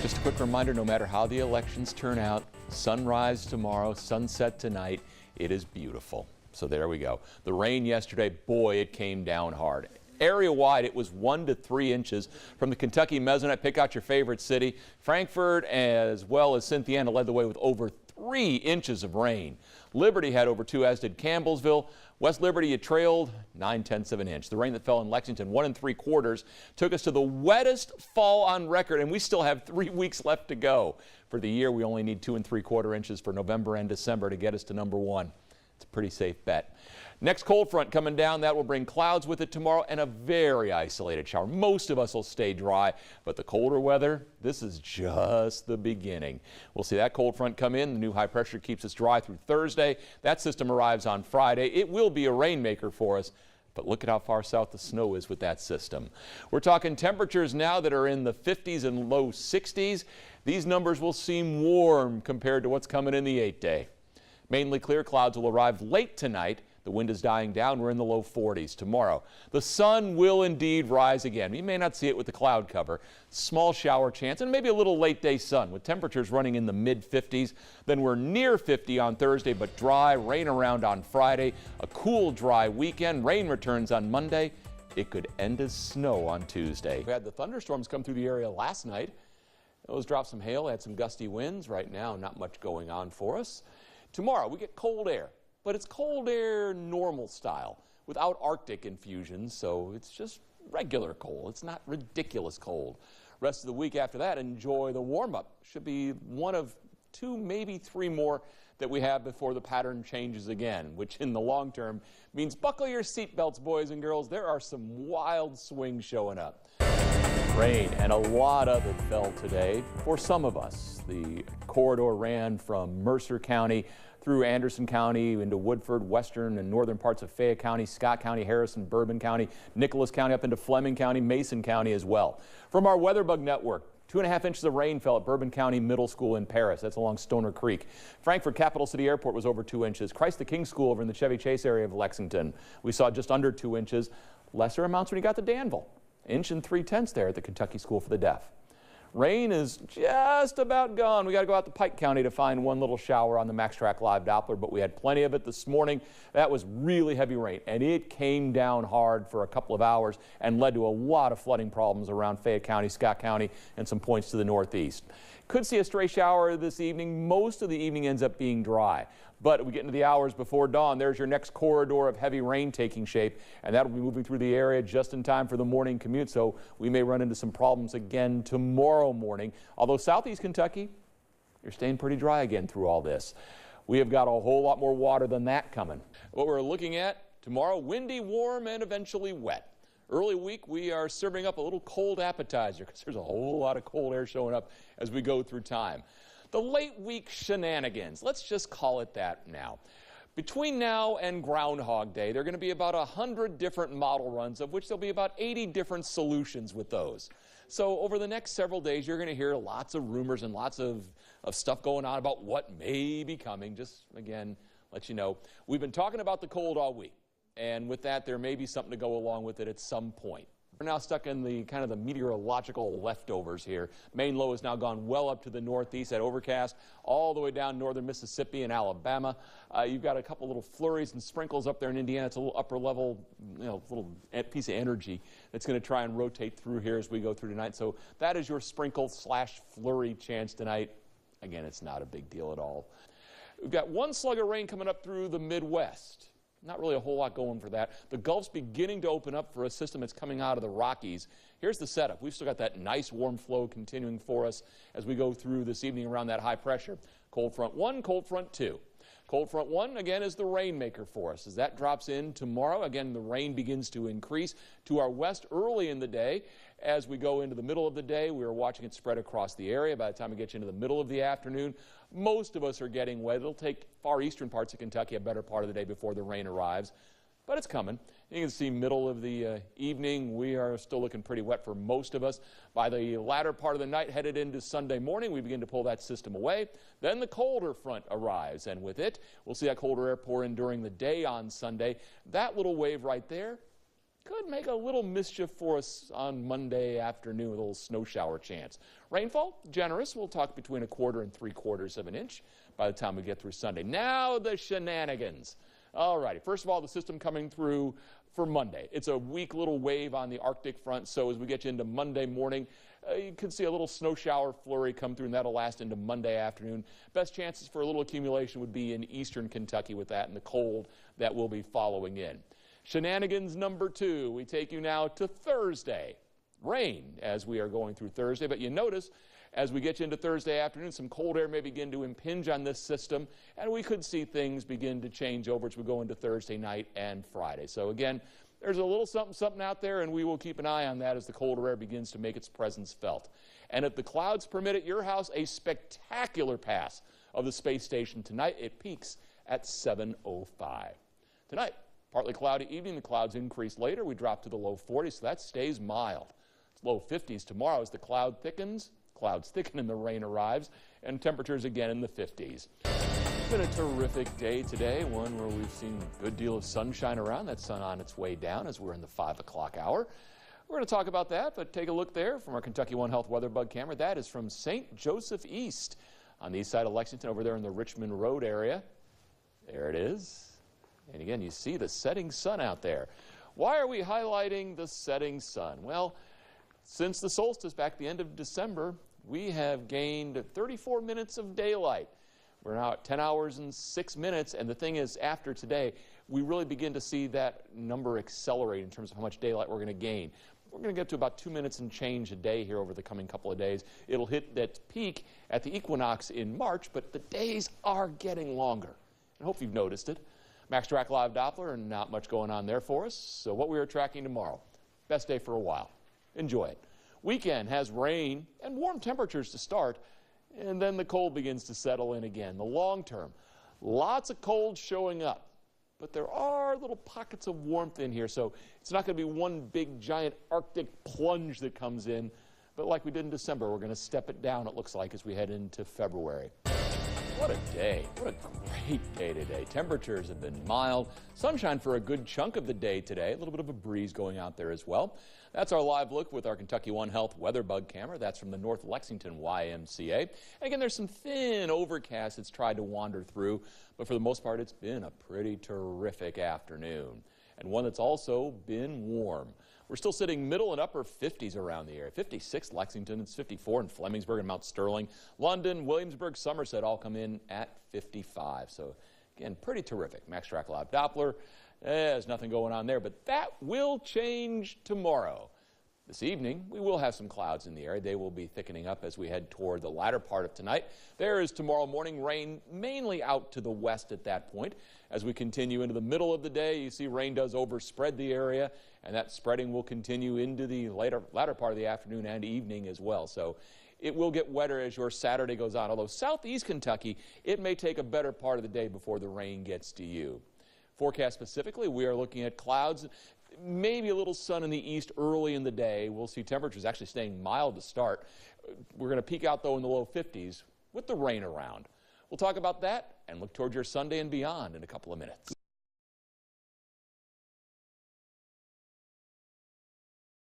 Just a quick reminder, no matter how the elections turn out, sunrise tomorrow, sunset tonight, it is beautiful. So there we go. The rain yesterday, boy, it came down hard. Area-wide, it was 1 to 3 inches from the Kentucky Mesonet. Pick out your favorite city. Frankfort, as well as Cynthiana, led the way with over 3 inches of rain. Liberty had over 2, as did Campbellsville. West Liberty, you trailed 9/10 of an inch. The rain that fell in Lexington, 1 3/4, took us to the wettest fall on record, and we still have 3 weeks left to go. For the year, we only need 2 3/4 inches for November and December to get us to #1. It's a pretty safe bet. Next cold front coming down, that will bring clouds with it tomorrow and a very isolated shower. Most of us will stay dry, but the colder weather, this is just the beginning. We'll see that cold front come in. The new high pressure keeps us dry through Thursday. That system arrives on Friday. It will be a rainmaker for us, but look at how far south the snow is with that system. We're talking temperatures now that are in the 50s and low 60s. These numbers will seem warm compared to what's coming in the 8-day. Mainly clear, clouds will arrive late tonight. The wind is dying down. We're in the low 40s tomorrow. The sun will indeed rise again. You may not see it with the cloud cover. Small shower chance and maybe a little late day sun with temperatures running in the mid 50s. Then we're near 50 on Thursday, but dry, rain around on Friday. A cool, dry weekend. Rain returns on Monday. It could end as snow on Tuesday. We had the thunderstorms come through the area last night. Those dropped some hail, had some gusty winds. Right now, not much going on for us. Tomorrow, we get cold air. But it's cold air normal style without Arctic infusions, so it's just regular cold. It's not ridiculous cold. Rest of the week after that, enjoy the warm-up. Should be one of 2, maybe 3 more that we have before the pattern changes again, which in the long term means buckle your seatbelts, boys and girls. There are some wild swings showing up. Rain and a lot of it fell today for some of us. The corridor ran from Mercer County through Anderson County into Woodford, western and northern parts of Fayette County, Scott County, Harrison, Bourbon County, Nicholas County, up into Fleming County, Mason County as well. From our WeatherBug network, 2.5 inches of rain fell at Bourbon County Middle School in Paris. That's along Stoner Creek. Frankfort Capital City Airport was over 2 inches. Christ the King School over in the Chevy Chase area of Lexington, we saw just under 2 inches. Lesser amounts when you got to Danville. 1 3/10 inches there at the Kentucky School for the Deaf. Rain is just about gone. We got to go out to Pike County to find one little shower on the MaxTrack Live Doppler, but we had plenty of it this morning. That was really heavy rain, and it came down hard for a couple of hours and led to a lot of flooding problems around Fayette County, Scott County, and some points to the northeast. Could see a stray shower this evening. Most of the evening ends up being dry. But we get into the hours before dawn. There's your next corridor of heavy rain taking shape, and that will be moving through the area just in time for the morning commute. So we may run into some problems again tomorrow morning. Although southeast Kentucky, you're staying pretty dry again through all this. We have got a whole lot more water than that coming. What we're looking at tomorrow, windy, warm, and eventually wet. Early week, we are serving up a little cold appetizer because there's a whole lot of cold air showing up as we go through time. The late week shenanigans, let's just call it that now. Between now and Groundhog Day, there are going to be about 100 different model runs, of which there'll be about 80 different solutions with those. So over the next several days, you're going to hear lots of rumors and lots of stuff going on about what may be coming. Just, again, let you know. We've been talking about the cold all week, and with that, there may be something to go along with it at some point. We're now stuck in the kind of the meteorological leftovers here. Main low has now gone well up to the northeast at overcast, all the way down northern Mississippi and Alabama. You've got a couple little flurries and sprinkles up there in Indiana. It's a little upper level, little piece of energy that's going to try and rotate through here as we go through tonight. So that is your sprinkle/flurry chance tonight. Again, it's not a big deal at all. We've got one slug of rain coming up through the Midwest. Not really a whole lot going for that. The Gulf's beginning to open up for a system that's coming out of the Rockies. Here's the setup. We've still got that nice warm flow continuing for us as we go through this evening around that high pressure. Cold front 1, cold front 2. Cold front 1, again, is the rainmaker for us. As that drops in tomorrow, again, the rain begins to increase to our west early in the day. As we go into the middle of the day, we are watching it spread across the area. By the time we get you into the middle of the afternoon, most of us are getting wet. It'll take far eastern parts of Kentucky a better part of the day before the rain arrives. But it's coming. You can see middle of the evening, we are still looking pretty wet for most of us. By the latter part of the night, headed into Sunday morning, we begin to pull that system away. Then the colder front arrives, and with it, we'll see that colder air pour in during the day on Sunday. That little wave right there could make a little mischief for us on Monday afternoon with a little snow shower chance. Rainfall, generous. We'll talk between 1/4 and 3/4 of an inch by the time we get through Sunday. Now the shenanigans. All righty. First of all, the system coming through for Monday. It's a weak little wave on the Arctic front, so as we get you into Monday morning, you could see a little snow shower flurry come through, and that'll last into Monday afternoon. Best chances for a little accumulation would be in eastern Kentucky with that and the cold that will be following in. Shenanigans number 2, we take you now to Thursday. Rain as we are going through Thursday, but you notice as we get you into Thursday afternoon, some cold air may begin to impinge on this system, and we could see things begin to change over as we go into Thursday night and Friday. So again, there's a little something out there, and we will keep an eye on that as the colder air begins to make its presence felt. And if the clouds permit at your house, a spectacular pass of the space station tonight. It peaks at 7:05. Tonight, partly cloudy evening. The clouds increase later. We drop to the low 40s, so that stays mild. It's low 50s tomorrow as the cloud thickens. Clouds thicken and the rain arrives, and temperatures again in the 50s. It's been a terrific day today, one where we've seen a good deal of sunshine around. That sun on its way down as we're in the 5 o'clock hour. We're going to talk about that, but take a look there from our Kentucky One Health weather bug camera. That is from St. Joseph East on the east side of Lexington, over there in the Richmond Road area. There it is. And again, you see the setting sun out there. Why are we highlighting the setting sun? Well, since the solstice back at the end of December, we have gained 34 minutes of daylight. We're now at 10 hours and 6 minutes, and the thing is, after today, we really begin to see that number accelerate in terms of how much daylight we're going to gain. We're going to get to about 2 minutes and change a day here over the coming couple of days. It'll hit that peak at the equinox in March, but the days are getting longer. I hope you've noticed it. Max Track Live Doppler, and not much going on there for us. So what we are tracking tomorrow, best day for a while. Enjoy it. Weekend has rain and warm temperatures to start, and then the cold begins to settle in again. The long term, lots of cold showing up, but there are little pockets of warmth in here, so it's not going to be one big giant Arctic plunge that comes in, but like we did in December, we're going to step it down, it looks like, as we head into February. What a day. What a great day today. Temperatures have been mild. Sunshine for a good chunk of the day today. A little bit of a breeze going out there as well. That's our live look with our Kentucky One Health weather bug camera. That's from the North Lexington YMCA. And again, there's some thin overcast that's tried to wander through, but for the most part, it's been a pretty terrific afternoon, and one that's also been warm. We're still sitting middle and upper 50s around the area. 56 Lexington, it's 54 in Flemingsburg and Mount Sterling. London, Williamsburg, Somerset all come in at 55. So again, pretty terrific. Max Track Live Doppler, there's nothing going on there, but that will change tomorrow. This evening, we will have some clouds in the area. They will be thickening up as we head toward the latter part of tonight. There is tomorrow morning rain mainly out to the west at that point. As we continue into the middle of the day, you see rain does overspread the area, and that spreading will continue into the latter part of the afternoon and evening as well. So it will get wetter as your Saturday goes on. Although southeast Kentucky, it may take a better part of the day before the rain gets to you. Forecast specifically, we are looking at clouds, maybe a little sun in the east early in the day. We'll see temperatures actually staying mild to start. We're going to peak out, though, in the low 50s with the rain around. We'll talk about that and look toward your Sunday and beyond in a couple of minutes.